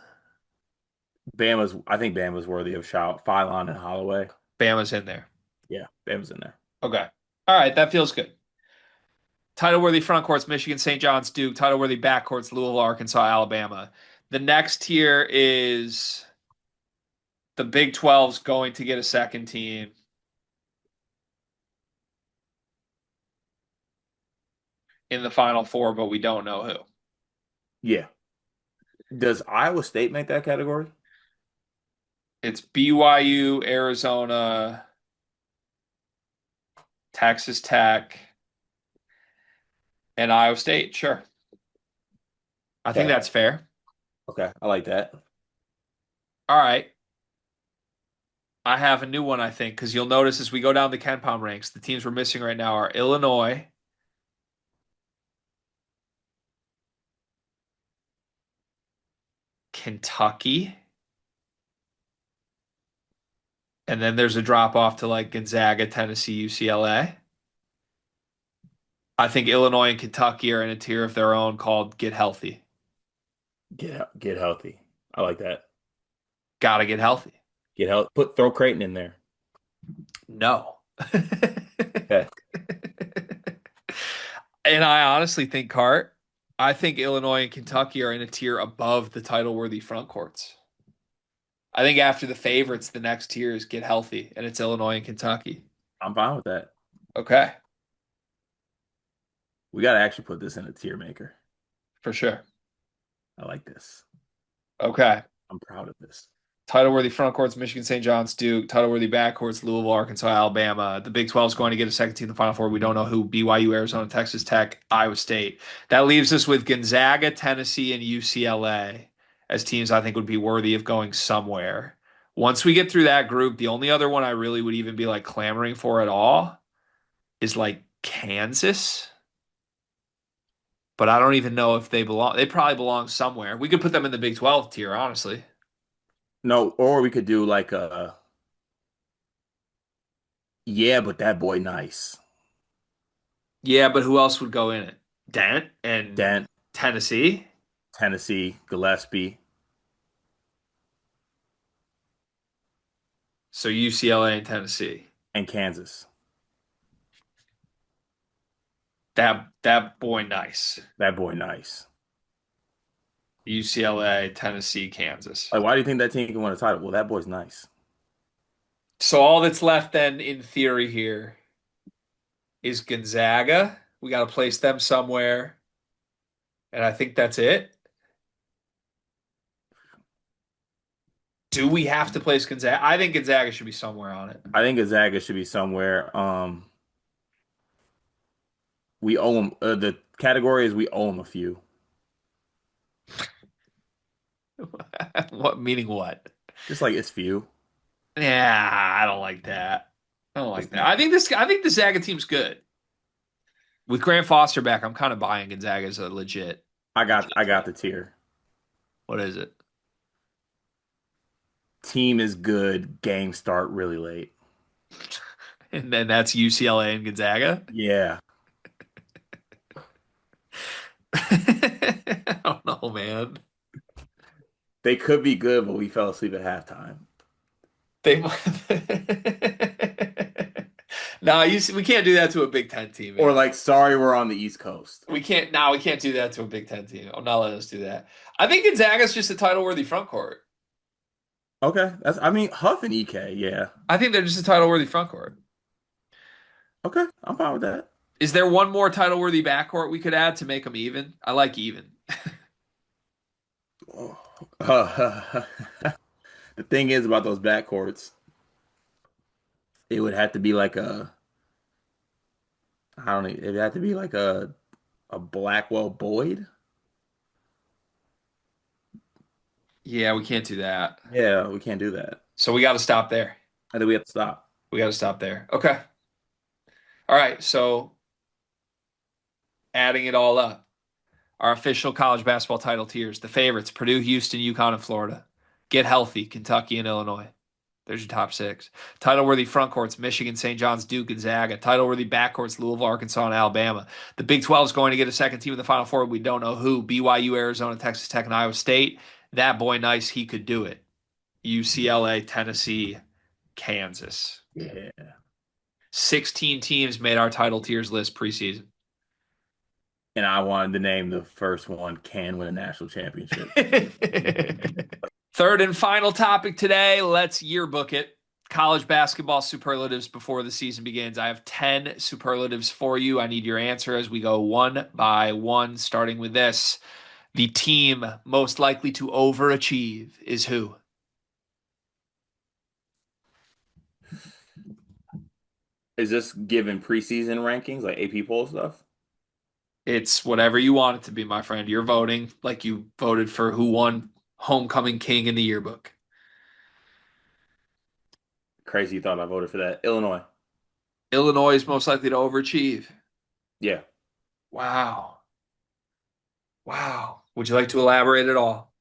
Speaker 2: I think Bama's worthy of shout. Phylon and Holloway.
Speaker 1: Bama's in there.
Speaker 2: Yeah, Bama's in there.
Speaker 1: Okay. All right, that feels good. Title worthy front courts, Michigan, St. John's, Duke. Title worthy back courts, Louisville, Arkansas, Alabama. The next tier is the Big 12's going to get a second team in the Final Four, but we don't know who.
Speaker 2: Yeah. Does Iowa State make that category?
Speaker 1: It's BYU, Arizona, Texas Tech, and Iowa State. Sure. I think
Speaker 2: Okay.
Speaker 1: that's fair.
Speaker 2: Okay. I like that.
Speaker 1: All right. I have a new one, I think, because you'll notice as we go down the Ken Palm ranks, the teams we're missing right now are Illinois, Kentucky, and then there's a drop off to like Gonzaga, Tennessee, UCLA. I think Illinois and Kentucky are in a tier of their own called Get Healthy.
Speaker 2: Get healthy. I like that.
Speaker 1: Gotta get healthy.
Speaker 2: Get healthy. Throw Creighton in there.
Speaker 1: No.
Speaker 2: Okay.
Speaker 1: And I honestly think, Cart, I think Illinois and Kentucky are in a tier above the title worthy front courts. I think after the favorites, the next tier is Get Healthy, and it's Illinois and Kentucky.
Speaker 2: I'm fine with that.
Speaker 1: Okay,
Speaker 2: We got to actually put this in a tier maker.
Speaker 1: for sure.
Speaker 2: I like this.
Speaker 1: Okay.
Speaker 2: I'm proud of this.
Speaker 1: Title worthy front courts, Michigan, St. John's, Duke. Title worthy back courts, Louisville, Arkansas, Alabama. The Big 12 is going to get a second team in the Final Four. We don't know who. BYU, Arizona, Texas Tech, Iowa State. That leaves us with Gonzaga, Tennessee, and UCLA as teams I think would be worthy of going somewhere. Once we get through that group, the only other one I really would even be like clamoring for at all is like Kansas. But I don't even know if they belong. They probably belong somewhere. We could put them in the Big 12 tier, honestly.
Speaker 2: No, or we could do like a yeah, but that boy nice.
Speaker 1: Yeah, but who else would go in it? Dent and
Speaker 2: Dent,
Speaker 1: Tennessee.
Speaker 2: Tennessee, Gillespie,
Speaker 1: So UCLA and Tennessee.
Speaker 2: and Kansas.
Speaker 1: That boy nice.
Speaker 2: That boy nice.
Speaker 1: UCLA, Tennessee, Kansas.
Speaker 2: Like, why do you think that team can win a title? Well, that boy's nice.
Speaker 1: So all that's left then in theory here is Gonzaga. We got to place them somewhere. And I think that's it. Do we have to place Gonzaga? I think Gonzaga should be somewhere on it.
Speaker 2: I think Gonzaga should be somewhere. We owe them. The category is we owe them a few.
Speaker 1: What meaning what?
Speaker 2: Just like it's few.
Speaker 1: Yeah, I don't like that. I don't like
Speaker 2: It's
Speaker 1: that.
Speaker 2: not.
Speaker 1: I think the Zaga team's good. With Grant Foster back, I'm kind of buying Gonzaga as a
Speaker 2: I
Speaker 1: legit
Speaker 2: got
Speaker 1: threat.
Speaker 2: the tier.
Speaker 1: What is it?
Speaker 2: Team is good. Game start really late.
Speaker 1: And then that's UCLA and Gonzaga.
Speaker 2: Yeah,
Speaker 1: I don't know, man.
Speaker 2: they could be good, but we fell asleep at halftime.
Speaker 1: They No, we can't do that to a Big Ten team,
Speaker 2: Or
Speaker 1: man.
Speaker 2: like, sorry, we're on the East Coast.
Speaker 1: We can't do that to a Big Ten team. I'm not letting us do that. I think Gonzaga's just a title worthy front court.
Speaker 2: Okay, that's. I mean, Huff and EK. Yeah.
Speaker 1: I think they're just a title worthy front court.
Speaker 2: Okay, I'm fine with that.
Speaker 1: Is there one more title worthy backcourt we could add to make them even? I like even.
Speaker 2: Uh, the thing is about those backcourts, it would have to be like a. I don't know. It'd have to be like a Blackwell Boyd.
Speaker 1: Yeah, we can't do that.
Speaker 2: Yeah, we can't do that.
Speaker 1: So we got to stop there.
Speaker 2: I think we have to stop.
Speaker 1: We got to stop there. Okay. All right. So Adding it all up. Our official college basketball title tiers. The favorites, Purdue, Houston, UConn, and Florida. Get healthy, Kentucky and Illinois. There's your top six. Title-worthy front courts, Michigan, St. John's, Duke, Gonzaga. Title-worthy backcourts, Louisville, Arkansas, and Alabama. The Big 12 is going to get a second team in the Final Four. We don't know who. BYU, Arizona, Texas Tech, and Iowa State. That boy nice, he could do it. UCLA, Tennessee, Kansas.
Speaker 2: Yeah.
Speaker 1: 16 teams made our title tiers list preseason.
Speaker 2: And I wanted to name the first one can win a national championship.
Speaker 1: Third and final topic today. Let's yearbook it. College basketball superlatives before the season begins. I have 10 superlatives for you. I need your answer as we go one by one, starting with this. The team most likely to overachieve is who?
Speaker 2: Is this given preseason rankings like AP poll stuff?
Speaker 1: It's whatever you want it to be, my friend. You're voting like you voted for who won Homecoming King in the yearbook.
Speaker 2: Crazy you thought I voted for that. Illinois.
Speaker 1: Illinois is most likely to overachieve.
Speaker 2: Yeah.
Speaker 1: Wow. Wow. Would you like to elaborate at all?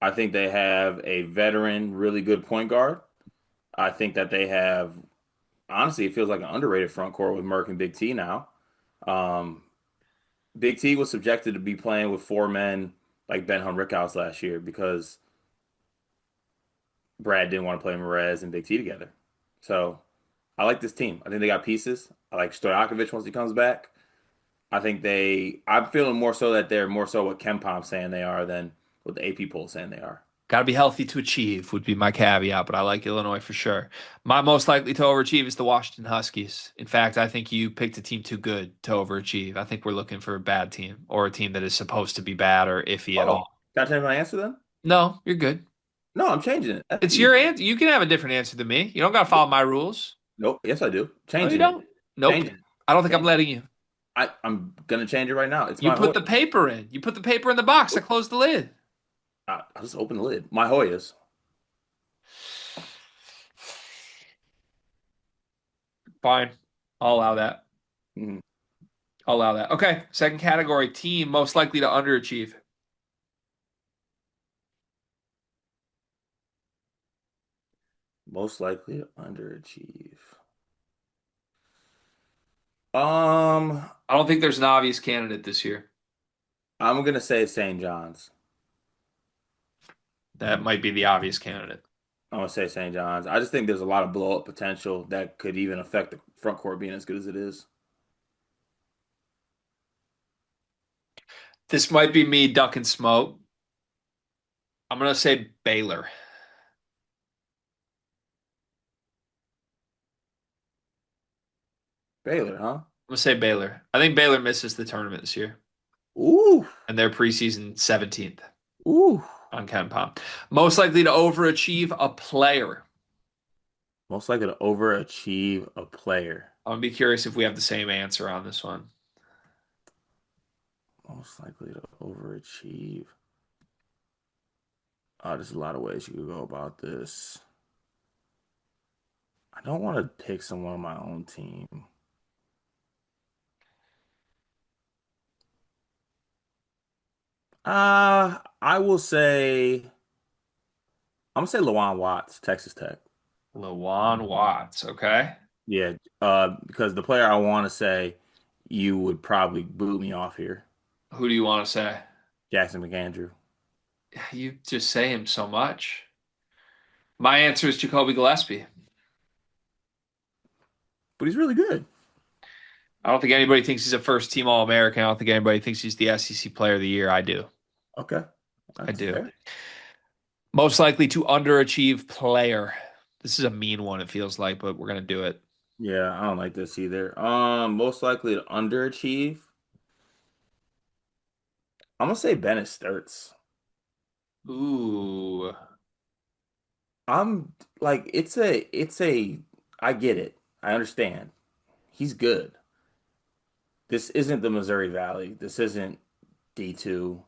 Speaker 2: I think they have a veteran, really good point guard. I think that they have, honestly, it feels like an underrated front court with Merck and Big T now. Um, Big T was subjected to be playing with four men like Ben Rickhouse last year because Brad didn't want to play Merez and Big T together. So I like this team. I think they got pieces. I like Stojakovic once he comes back. I'm feeling more so that they're more so what KenPom's saying they are than what the AP poll saying they are.
Speaker 1: Got to be healthy to achieve would be my caveat, but I like Illinois for sure. My most likely to overachieve is the Washington Huskies. In fact, I think you picked a team too good to overachieve. I think we're looking for a bad team or a team that is supposed to be bad or iffy at
Speaker 2: Oh,
Speaker 1: all.
Speaker 2: can I change my answer then?
Speaker 1: No, you're good.
Speaker 2: No, I'm changing it. That's
Speaker 1: It's your
Speaker 2: easy.
Speaker 1: answer. You can have a different answer than me. You don't got to follow my rules.
Speaker 2: Nope. Yes, I do.
Speaker 1: No, you
Speaker 2: Changing it.
Speaker 1: don't. Nope.
Speaker 2: Changing it.
Speaker 1: I don't think I'm
Speaker 2: Changing it.
Speaker 1: letting you.
Speaker 2: I'm gonna change it right now. It's
Speaker 1: You
Speaker 2: my
Speaker 1: put
Speaker 2: Hoya.
Speaker 1: the paper in. You put the paper in the box. I closed the lid.
Speaker 2: I'll just open the lid. My Hoyas.
Speaker 1: Fine. I'll allow that.
Speaker 2: Mhm.
Speaker 1: I'll allow that. Okay. Second category team most likely to underachieve.
Speaker 2: Most likely to underachieve. Um,
Speaker 1: I don't think there's an obvious candidate this year.
Speaker 2: I'm gonna say St. John's.
Speaker 1: That might be the obvious candidate.
Speaker 2: I'm gonna say St. John's. I just think there's a lot of blow up potential that could even affect the front court being as good as it is.
Speaker 1: This might be me ducking smoke. I'm going to say Baylor.
Speaker 2: Baylor, huh?
Speaker 1: I'm going to say Baylor. I think Baylor misses the tournament this year,
Speaker 2: Ooh,
Speaker 1: and they're preseason 17th
Speaker 2: ooh.
Speaker 1: on KenPom. Most likely to overachieve a player.
Speaker 2: Most likely to overachieve a player.
Speaker 1: I'm going to be curious if we have the same answer on this one.
Speaker 2: Most likely to overachieve. There's a lot of ways you could go about this. I don't want to pick someone on my own team. I will say I'm gonna say Lawan Watts, Texas Tech.
Speaker 1: Lawan Watts. Okay.
Speaker 2: Yeah, because the player I want to say you would probably boot me off here,
Speaker 1: Who do you want to say?
Speaker 2: Jackson McAndrew.
Speaker 1: You just say him so much. My answer is Jacoby Gillespie.
Speaker 2: But he's really good.
Speaker 1: I don't think anybody thinks he's a first team All American. I don't think anybody thinks he's the SEC player of the year. I do.
Speaker 2: Okay,
Speaker 1: I
Speaker 2: that's
Speaker 1: do.
Speaker 2: fair.
Speaker 1: Most likely to underachieve player. This is a mean one, it feels like, but we're gonna do it.
Speaker 2: Yeah, I don't like this either. Most likely to underachieve. I'm gonna say Bennett Sturts.
Speaker 1: Ooh.
Speaker 2: I'm like I get it. I understand. He's good. This isn't the Missouri Valley. This isn't D2.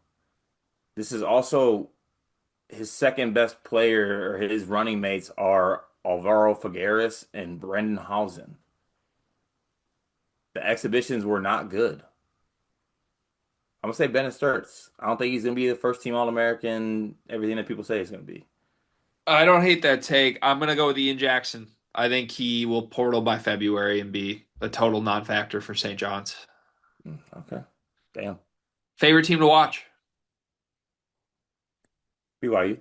Speaker 2: This is also his second best player or his running mates are Alvaro Figueres and Brendan Hausen. The exhibitions were not good. I'm gonna say Bennett Sturts. I don't think he's gonna be the first team All-American, everything that people say he's gonna be.
Speaker 1: I don't hate that take. I'm gonna go with Ian Jackson. I think he will portal by February and be a total non-factor for St. John's.
Speaker 2: Okay. Damn.
Speaker 1: Favorite team to watch?
Speaker 2: BYU.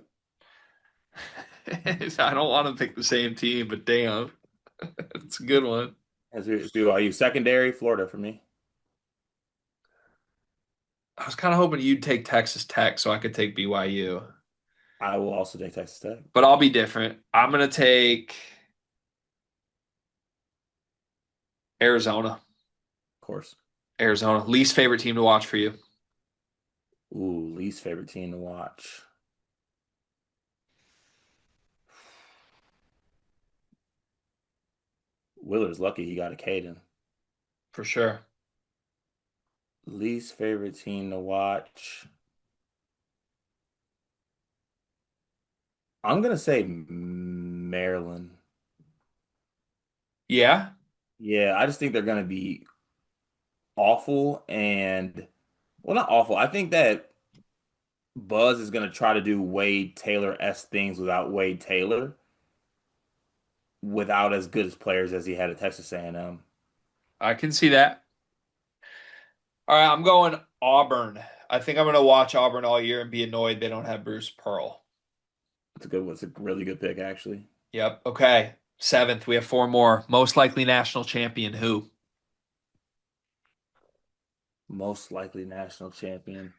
Speaker 1: I don't want to pick the same team, but damn, it's a good one.
Speaker 2: That's BYU. Secondary, Florida for me.
Speaker 1: I was kind of hoping you'd take Texas Tech so I could take BYU,
Speaker 2: I will also take Texas Tech, of
Speaker 1: but I'll be different. I'm gonna take Arizona.
Speaker 2: course.
Speaker 1: Arizona, least favorite team to watch for you,
Speaker 2: Ooh, least favorite team to watch. Willard's lucky he got a Caden.
Speaker 1: for sure.
Speaker 2: Least favorite team to watch. I'm gonna say Maryland.
Speaker 1: Yeah,
Speaker 2: Yeah, I just think they're gonna be awful and well, not awful. I think that Buzz is gonna try to do Wade Taylor-esque things without Wade Taylor, without as good as players as he had at Texas A&M.
Speaker 1: I can see that. All right, I'm going Auburn. I think I'm gonna watch Auburn all year and be annoyed they don't have Bruce Pearl.
Speaker 2: It's a good, it's a really good pick actually.
Speaker 1: Yep. Okay. Seventh, we have four more. Most likely national champion, who?
Speaker 2: Most likely national champion,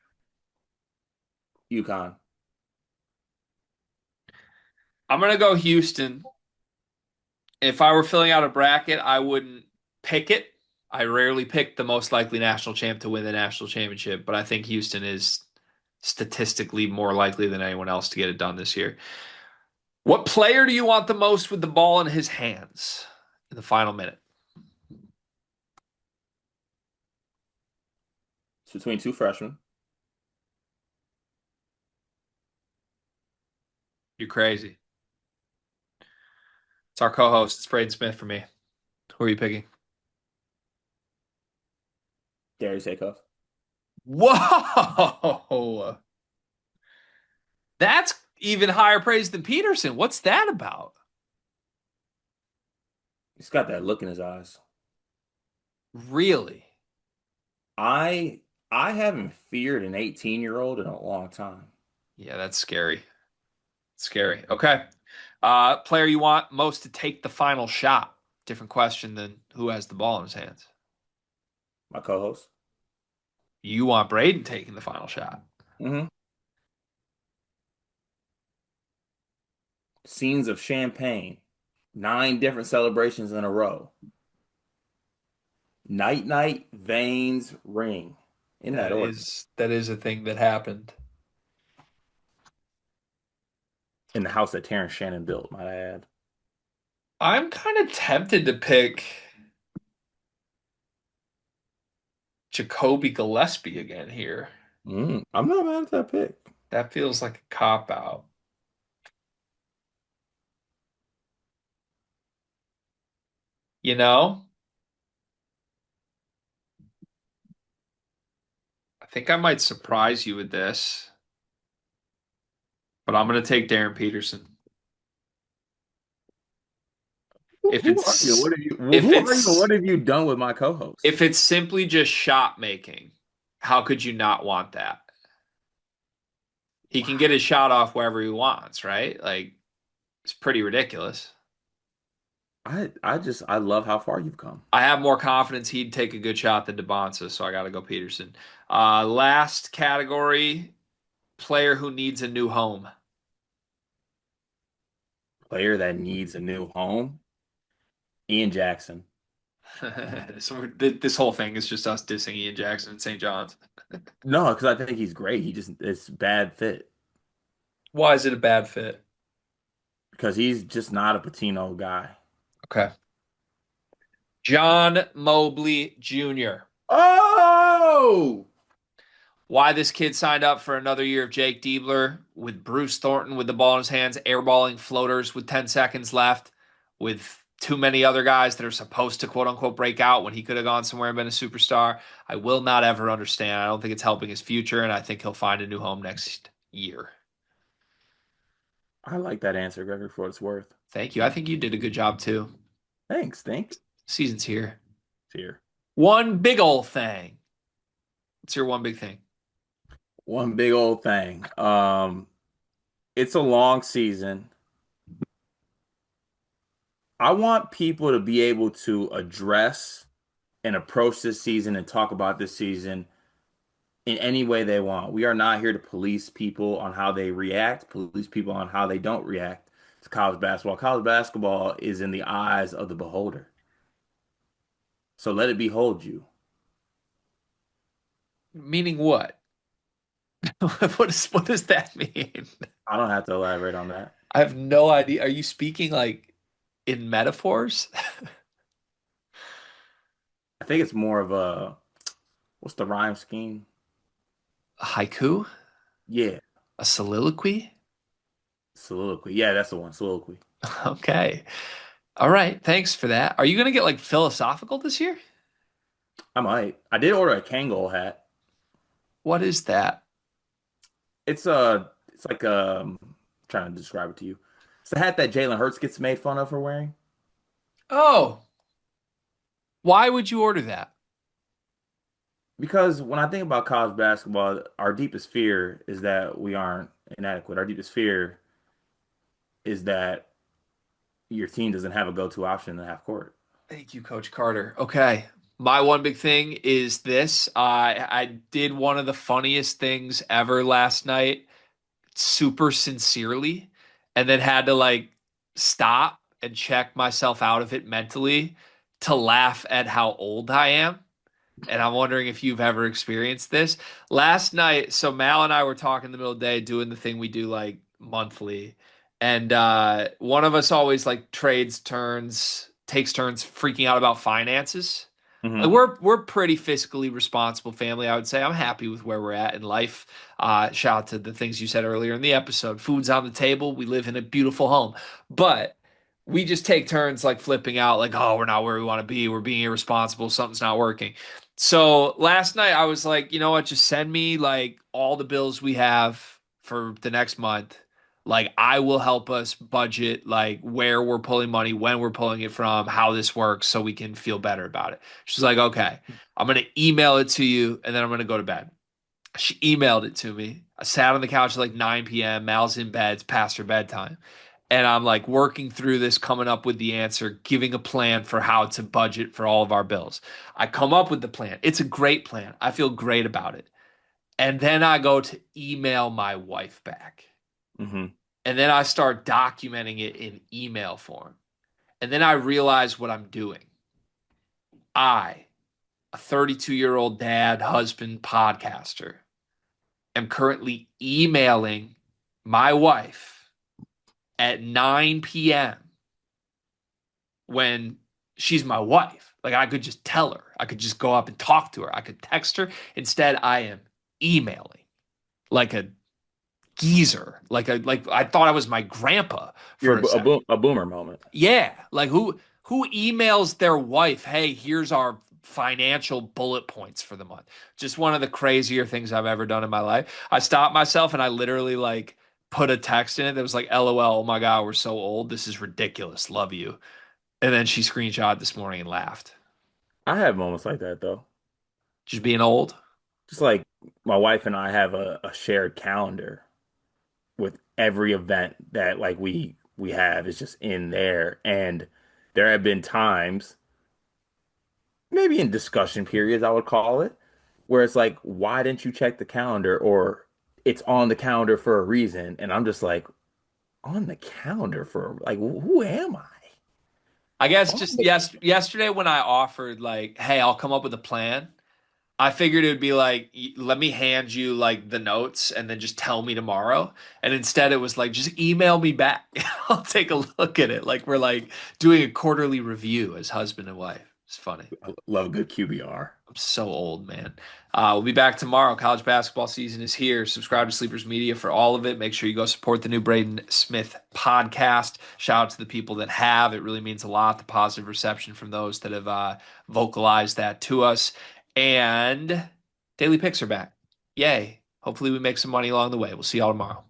Speaker 2: UConn.
Speaker 1: I'm gonna go Houston. If I were filling out a bracket, I wouldn't pick it. I rarely pick the most likely national champ to win the national championship, but I think Houston is statistically more likely than anyone else to get it done this year. What player do you want the most with the ball in his hands in the final minute?
Speaker 2: It's between two freshmen.
Speaker 1: You're crazy. It's our co-host. It's Braden Smith for me. Who are you picking?
Speaker 2: Darius Acuff.
Speaker 1: Whoa! That's even higher praise than Peterson. What's that about?
Speaker 2: He's got that look in his eyes.
Speaker 1: Really?
Speaker 2: I I haven't feared an 18-year-old in a long time.
Speaker 1: Yeah, that's scary. Scary. Okay. Player you want most to take the final shot. Different question than who has the ball in his hands.
Speaker 2: My co-host.
Speaker 1: You want Braden taking the final shot.
Speaker 2: Hmm. Scenes of champagne. 9 different celebrations in a row. Night night veins ring. In that order.
Speaker 1: That is a thing that happened.
Speaker 2: In the house that Terrence Shannon built, might I add.
Speaker 1: I'm kind of tempted to pick Jacoby Gillespie again here.
Speaker 2: I'm not mad at that pick.
Speaker 1: That feels like a cop out. You know, I think I might surprise you with this, but I'm going to take Darren Peterson. If
Speaker 2: Who are you?
Speaker 1: it's
Speaker 2: What have you?
Speaker 1: if
Speaker 2: Who are you?
Speaker 1: it's
Speaker 2: What have you done with my co-host?
Speaker 1: if it's simply just shot making, how could you not want that? He can get his shot off wherever he wants, right? Like it's pretty ridiculous.
Speaker 2: I love how far you've come.
Speaker 1: I have more confidence he'd take a good shot than DeBonsa, so I got to go Peterson. Last category, player who needs a new home.
Speaker 2: Player that needs a new home. Ian Jackson.
Speaker 1: So this whole thing is just us dissing Ian Jackson and St. John's.
Speaker 2: No, because I think he's great. He just it's bad fit
Speaker 1: Why is it a bad fit?
Speaker 2: because he's just not a Patino guy.
Speaker 1: Okay. John Mobley Jr.
Speaker 2: Oh,
Speaker 1: Why this kid signed up for another year of Jake Diebler with Bruce Thornton with the ball in his hands, airballing floaters with 10 seconds left, with too many other guys that are supposed to quote unquote break out when he could have gone somewhere and been a superstar. I will not ever understand. I don't think it's helping his future, and I think he'll find a new home next year.
Speaker 2: I like that answer, Gregory, for what it's worth.
Speaker 1: Thank you. I think you did a good job too.
Speaker 2: Thanks. Thank you.
Speaker 1: Season's here.
Speaker 2: Here.
Speaker 1: One big old thing. What's your one big thing?
Speaker 2: One big old thing. It's a long season. I want people to be able to address and approach this season and talk about this season in any way they want. We are not here to police people on how they react, police people on how they don't react to college basketball. College basketball is in the eyes of the beholder. So let it behold you.
Speaker 1: Meaning what? What does that mean?
Speaker 2: I don't have to elaborate on that.
Speaker 1: I have no idea. Are you speaking like in metaphors?
Speaker 2: I think it's more of what's the rhyme scheme?
Speaker 1: A haiku?
Speaker 2: Yeah,
Speaker 1: A soliloquy?
Speaker 2: soliloquy. Yeah, that's the one, soliloquy.
Speaker 1: Okay. All right. Thanks for that. Are you going to get like philosophical this year?
Speaker 2: I might. I did order a Kangol hat.
Speaker 1: What is that?
Speaker 2: It's like trying to describe it to you. It's the hat that Jalen Hurts gets made fun of for wearing.
Speaker 1: Oh, why would you order that?
Speaker 2: Because when I think about college basketball, our deepest fear is that we aren't inadequate. Our deepest fear is that your team doesn't have a go-to option in the half court.
Speaker 1: Thank you, Coach Carter. Okay. My one big thing is this. I did one of the funniest things ever last night, super sincerely, and then had to like stop and check myself out of it mentally to laugh at how old I am. And I'm wondering if you've ever experienced this. Last night, so Mal and I were talking in the middle of the day, doing the thing we do like monthly. And one of us always like takes turns freaking out about finances. Like
Speaker 2: Hmm.
Speaker 1: we're pretty fiscally responsible family, I would say. I'm happy with where we're at in life. Shout out to the things you said earlier in the episode. Food's on the table. We live in a beautiful home. But we just take turns like flipping out, like, oh, we're not where we want to be. We're being irresponsible. Something's not working. So last night I was like, you know what? Just send me like all the bills we have for the next month. Like I will help us budget like where we're pulling money, when we're pulling it from, how this works so we can feel better about it. She's like, okay, I'm gonna email it to you and then I'm gonna go to bed. She emailed it to me. I sat on the couch at like 9 p.m. Mal's in bed, it's past her bedtime. And I'm like working through this, coming up with the answer, giving a plan for how to budget for all of our bills. I come up with the plan. It's a great plan. I feel great about it. And then I go to email my wife back.
Speaker 2: Hmm.
Speaker 1: And then I start documenting it in email form. And then I realize what I'm doing. I, a 32-year-old dad, husband, podcaster, am currently emailing my wife at 9 p.m. when she's my wife. Like I could just tell her. I could just go up and talk to her. I could text her. Instead, I am emailing like a geezer. Like I thought I was my grandpa
Speaker 2: You're
Speaker 1: for a second.
Speaker 2: a boomer moment.
Speaker 1: Yeah, like who emails their wife, "Hey, here's our financial bullet points for the month." Just one of the crazier things I've ever done in my life. I stopped myself and I literally like put a text in it that was like, "LOL, oh my God, we're so old. This is ridiculous. Love you." And then she screenshot this morning and laughed.
Speaker 2: I have moments like that though.
Speaker 1: Just being old.
Speaker 2: Just like my wife and I have a shared calendar with every event that like we have is just in there. And there have been times, maybe in discussion periods, I would call it, where it's like, why didn't you check the calendar? Or it's on the calendar for a reason. And I'm just like, on the calendar for like, who am I?
Speaker 1: I guess
Speaker 2: On
Speaker 1: just
Speaker 2: the
Speaker 1: yesterday when I offered like, "Hey, I'll come up with a plan." I figured it would be like, let me hand you like the notes and then just tell me tomorrow. And instead it was like, just email me back. I'll take a look at it. Like we're like doing a quarterly review as husband and wife. It's funny.
Speaker 2: I love a good QBR.
Speaker 1: I'm so old, man. We'll be back tomorrow. College basketball season is here. Subscribe to Sleepers Media for all of it. Make sure you go support the new Braden Smith podcast. Shout out to the people that have. It really means a lot. The positive reception from those that have vocalized that to us. And daily picks are back. Yay. Hopefully, we make some money along the way. We'll see y'all tomorrow.